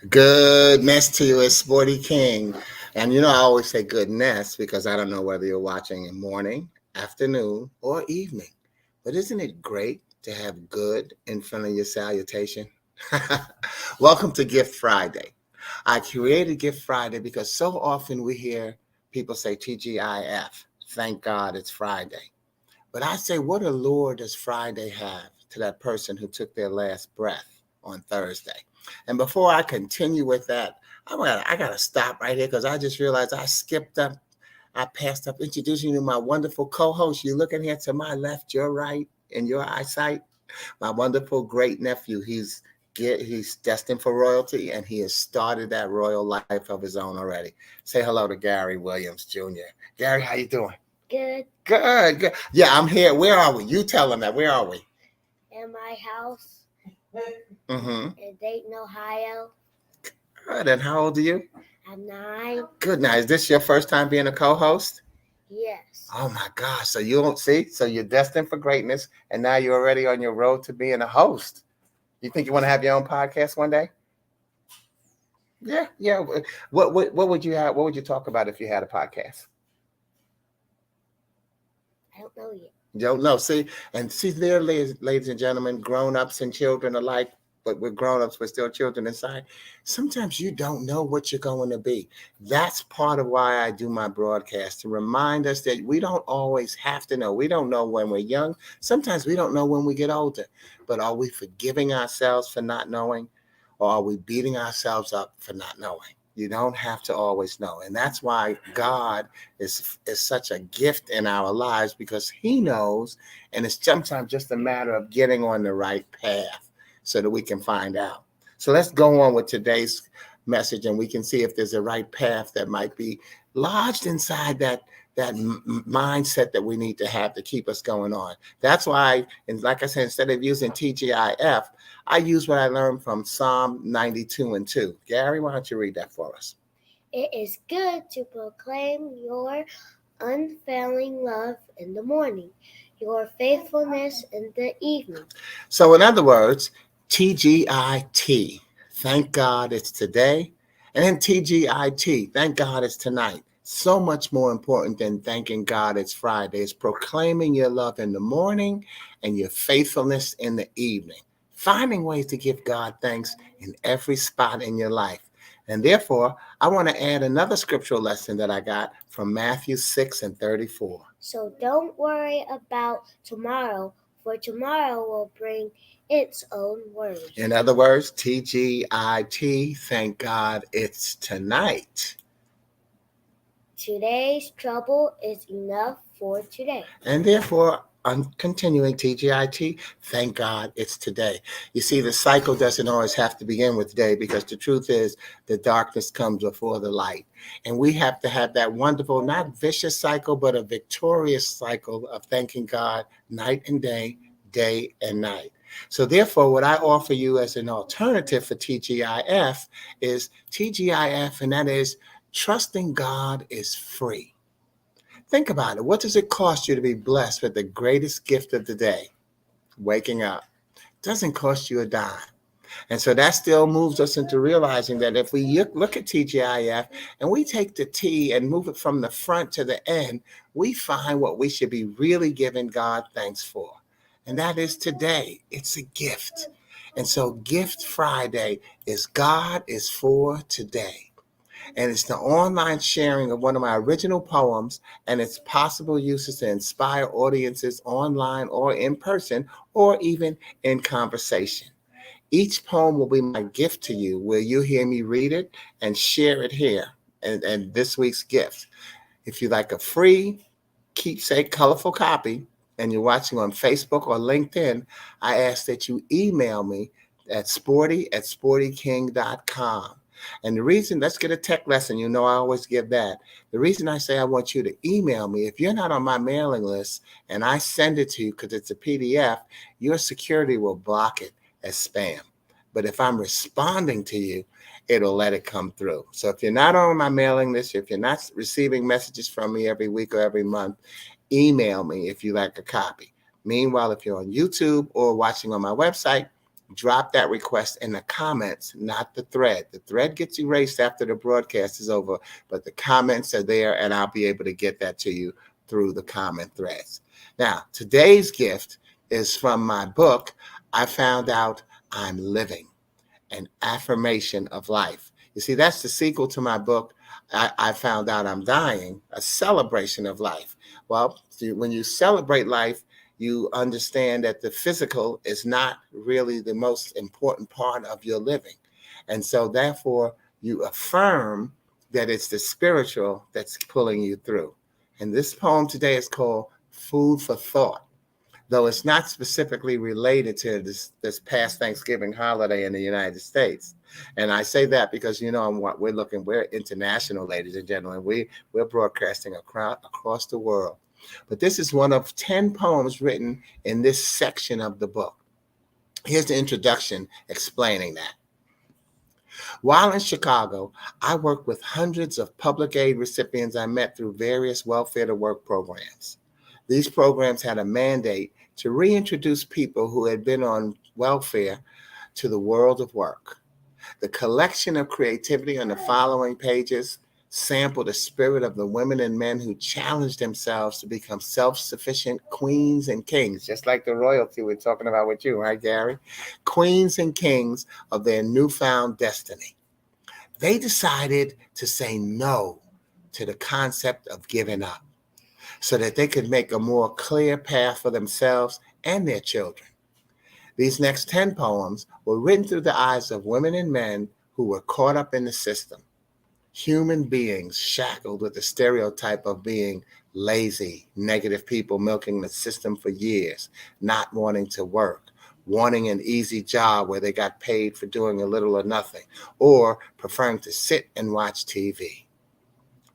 Goodness to you, it's Sporty King. And I always say goodness because I don't know whether you're watching in morning, afternoon, or evening. But isn't it great to have good in front of your salutation? Welcome to Gift Friday. I created Gift Friday because so often we hear people say TGIF. Thank God it's Friday. But I say, what allure does Friday have to that person who took their last breath on Thursday? And before I continue with that, I gotta stop right here because I just realized I skipped up. I passed up introducing you to my wonderful co-host. You're looking here to my left, your right, in your eyesight. My wonderful great nephew. He's destined for royalty, and he has started that royal life of his own already. Say hello to Gary Williams Jr. Gary, how you doing? Good. Good, good. Yeah, I'm here. Where are we? You tell them that. Where are we? In my house Mm-hmm. in Dayton, Ohio. Good. And how old are you? I'm 9. Good. Now, is this your first time being a co-host? Yes. Oh my gosh. So you don't see? So you're destined for greatness, and now you're already on your road to being a host. You think you want to have your own podcast one day? Yeah, yeah. What would you have? What would you talk about if you had a podcast? I don't know yet. You don't know. See there, ladies and gentlemen, grown-ups and children alike, but we're grown-ups, we're still children inside. Sometimes you don't know what you're going to be. That's part of why I do my broadcast, to remind us that we don't always have to know. We don't know when we're young. Sometimes we don't know when we get older. But are we forgiving ourselves for not knowing? Or are we beating ourselves up for not knowing? You don't have to always know. And that's why God is such a gift in our lives, because he knows, and it's sometimes just a matter of getting on the right path so that we can find out. So let's go on with today's message, and we can see if there's a right path that might be lodged inside that mindset that we need to have to keep us going on. That's why, and like I said, instead of using TGIF, I use what I learned from Psalm 92 and 2. Gary, why don't you read that for us? It is good to proclaim your unfailing love in the morning, your faithfulness in the evening. So, in other words, TGIT, thank God it's today. And then TGIT, thank God it's tonight. So much more important than thanking God it's Friday. It's proclaiming your love in the morning and your faithfulness in the evening. Finding ways to give God thanks in every spot in your life. And therefore, I want to add another scriptural lesson that I got from Matthew 6 and 34. So don't worry about tomorrow, for tomorrow will bring its own worries. In other words, TGIT, thank God it's tonight. Today's trouble is enough for today. And therefore, I'm continuing TGIT, thank God it's today. You see, the cycle doesn't always have to begin with day, because the truth is the darkness comes before the light. And we have to have that wonderful, not vicious cycle, but a victorious cycle of thanking God night and day, day and night. So therefore, what I offer you as an alternative for TGIF is TGIF, and that is trusting God is free. Think about it. What does it cost you to be blessed with the greatest gift of the day? Waking up. It doesn't cost you a dime. And so that still moves us into realizing that if we look at TGIF and we take the T and move it from the front to the end, we find what we should be really giving God thanks for. And that is today. It's a gift. And so Gift Friday is God is for today. And it's the online sharing of one of my original poems and its possible uses to inspire audiences online or in person, or even in conversation. Each poem will be my gift to you, where you hear me read it and share it here. And this week's gift. If you like a free keepsake colorful copy and you're watching on Facebook or LinkedIn, I ask that you email me at sporty@sportyking.com. And the reason, let's get a tech lesson. You know, I always give that. The reason I say I want you to email me, if you're not on my mailing list and I send it to you because it's a PDF, your security will block it as spam. But if I'm responding to you, it'll let it come through. So if you're not on my mailing list, if you're not receiving messages from me every week or every month, email me if you like a copy. Meanwhile, if you're on YouTube or watching on my website, drop that request in the comments, not the thread. The thread gets erased after the broadcast is over, but the comments are there, and I'll be able to get that to you through the comment threads. Now, today's gift is from my book, I Found Out I'm Living, an affirmation of life. You see, that's the sequel to my book, I Found Out I'm Dying, a celebration of life. Well, when you celebrate life, you understand that the physical is not really the most important part of your living. And so, therefore, you affirm that it's the spiritual that's pulling you through. And this poem today is called Food for Thought, though it's not specifically related to this past Thanksgiving holiday in the United States. And I say that because what we're international, ladies and gentlemen. We're broadcasting across the world. But this is one of 10 poems written in this section of the book. Here's the introduction explaining that. While in Chicago, I worked with hundreds of public aid recipients I met through various welfare to work programs. These programs had a mandate to reintroduce people who had been on welfare to the world of work. The collection of creativity on the following pages sample the spirit of the women and men who challenged themselves to become self-sufficient queens and kings, just like the royalty we're talking about with you, right, Gary? Queens and kings of their newfound destiny. They decided to say no to the concept of giving up so that they could make a more clear path for themselves and their children. These next 10 poems were written through the eyes of women and men who were caught up in the system. Human beings shackled with the stereotype of being lazy, negative people milking the system for years, not wanting to work, wanting an easy job where they got paid for doing a little or nothing, or preferring to sit and watch TV.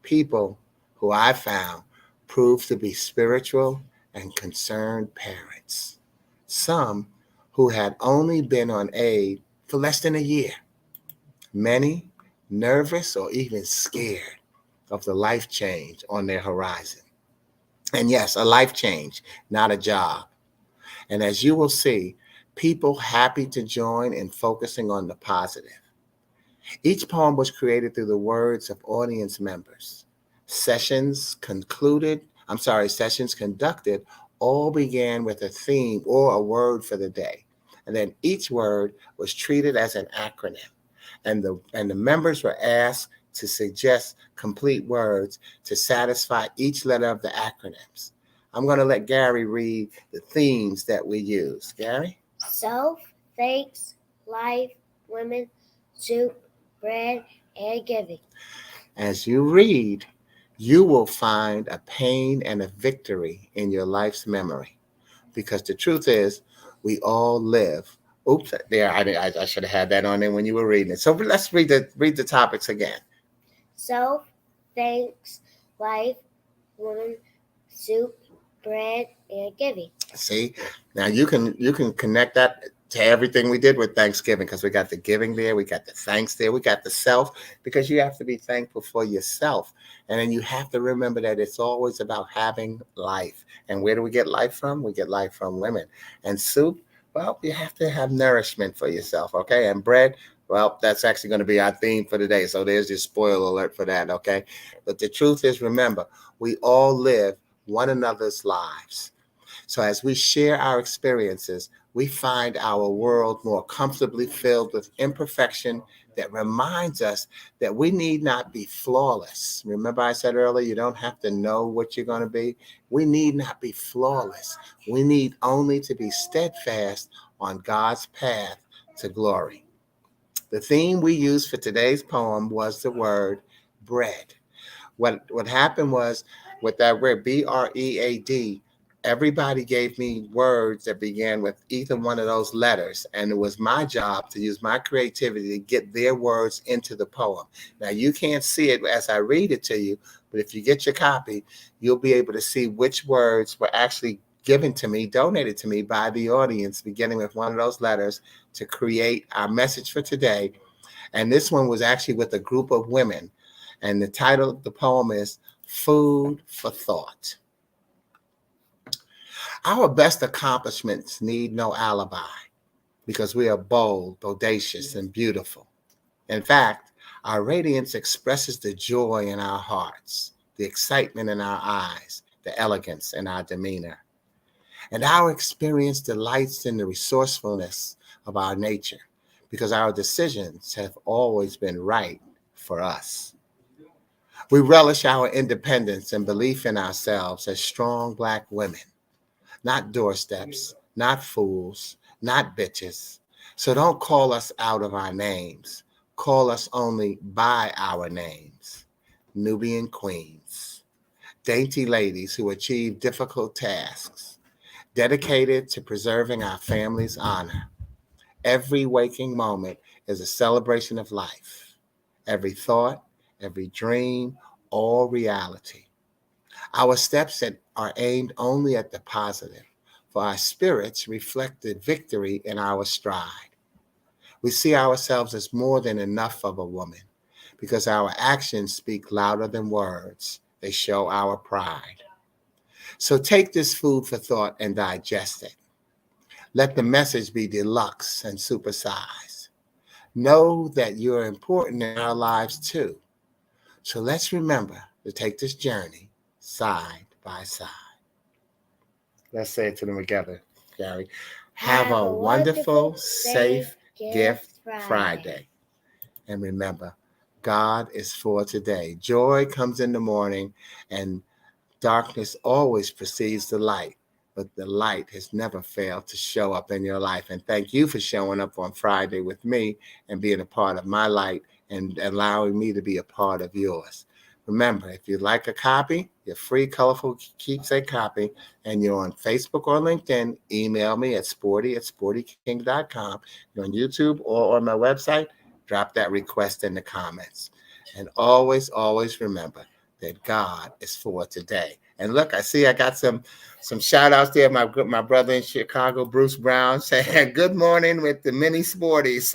People who I found proved to be spiritual and concerned parents. Some who had only been on aid for less than a year. Many nervous or even scared of the life change on their horizon. And yes, a life change, not a job. And as you will see, people happy to join in focusing on the positive. Each poem was created through the words of audience members. Sessions conducted all began with a theme or a word for the day. And then each word was treated as an acronym. And the members were asked to suggest complete words to satisfy each letter of the acronyms. I'm going to let Gary read the themes that we used. Gary? Self, thanks, life, women, soup, bread, and giving. As you read, you will find a pain and a victory in your life's memory. Because the truth is, we all live. Oops, there, I should have had that on there when you were reading it. So let's read the topics again. Self, thanks, life, women, soup, bread, and giving. See, now you can connect that to everything we did with Thanksgiving, because we got the giving there, we got the thanks there, we got the self, because you have to be thankful for yourself. And then you have to remember that it's always about having life. And where do we get life from? We get life from women. And soup, well, you have to have nourishment for yourself, okay? And bread, well, that's actually going to be our theme for today. So there's your spoiler alert for that, okay? But the truth is, remember, we all live one another's lives. So as we share our experiences, we find our world more comfortably filled with imperfection that reminds us that we need not be flawless. Remember, I said earlier, you don't have to know what you're going to be. We need not be flawless. We need only to be steadfast on God's path to glory. The theme we used for today's poem was the word bread. What happened was, with that word BREAD, everybody gave me words that began with either one of those letters, and it was my job to use my creativity to get their words into the poem. Now, you can't see it as I read it to you, but if you get your copy, you'll be able to see which words were actually given to me, donated to me by the audience, beginning with one of those letters to create our message for today. And this one was actually with a group of women. And the title of the poem is Food for Thought. Our best accomplishments need no alibi. because we are bold, bodacious, and beautiful. In fact, our radiance expresses the joy in our hearts, the excitement in our eyes, the elegance in our demeanor. And our experience delights in the resourcefulness of our nature because our decisions have always been right for us. We relish our independence and belief in ourselves as strong Black women, not doorsteps, not fools, not bitches. So don't call us out of our names. Call us only by our names. Nubian queens, dainty ladies who achieve difficult tasks, dedicated to preserving our family's honor. Every waking moment is a celebration of life. Every thought, every dream, all reality. Our steps are aimed only at the positive, for our spirits reflect the victory in our stride. We see ourselves as more than enough of a woman because our actions speak louder than words. They show our pride. So take this food for thought and digest it. Let the message be deluxe and supersized. Know that you're important in our lives too. So let's remember to take this journey side by side. Let's say it to them together, Gary. Have a wonderful, safe gift Friday. And remember, God is for today. Joy comes in the morning, and darkness always precedes the light, but the light has never failed to show up in your life. And thank you for showing up on Friday with me and being a part of my light and allowing me to be a part of yours. Remember, if you'd like a copy, your free colorful keepsake copy, and you're on Facebook or LinkedIn, email me at sporty@sportyking.com. You're on YouTube or on my website, drop that request in the comments. And always, always remember that God is for today. And look, I see I got some shout outs there. My brother in Chicago, Bruce Brown, saying good morning with the mini sporties.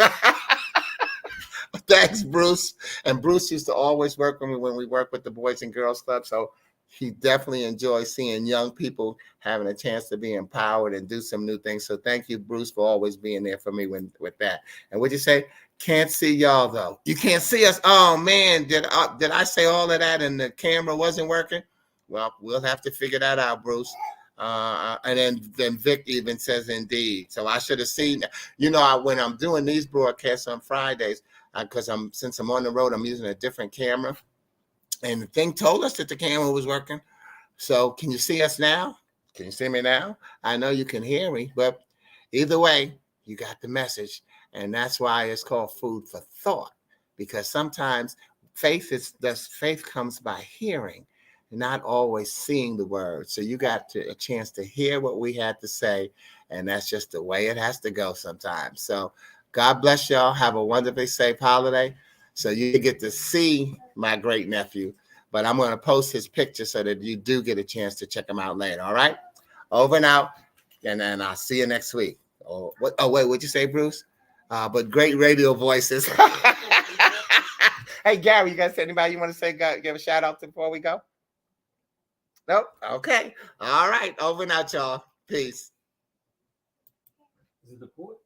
Thanks, Bruce. And Bruce used to always work with me when we worked with the Boys and Girls Club. So he definitely enjoys seeing young people having a chance to be empowered and do some new things. So thank you, Bruce, for always being there for me with that. And would you say, can't see y'all though? You can't see us. Oh man, did I say all of that and the camera wasn't working? Well, we'll have to figure that out, Bruce. And then Vic even says indeed. So I should have seen. When I'm doing these broadcasts on Fridays, because since I'm on the road, I'm using a different camera, and the thing told us that the camera was working. So can you see us now? Can you see me now? I know you can hear me, but either way, you got the message, and that's why it's called food for thought. Because sometimes faith comes by hearing, not always seeing the words. So you got a chance to hear what we had to say, and that's just the way it has to go sometimes. So God bless y'all. Have a wonderfully safe holiday. So you get to see my great nephew, but I'm going to post his picture so that you do get a chance to check him out later. All right. Over and out. And then I'll see you next week. Wait, what'd you say, Bruce? But great radio voices. Hey, Gary, you got anybody you want to say, give a shout out to before we go? Nope. Okay. All right. Over and out, y'all. Peace. Is it the port?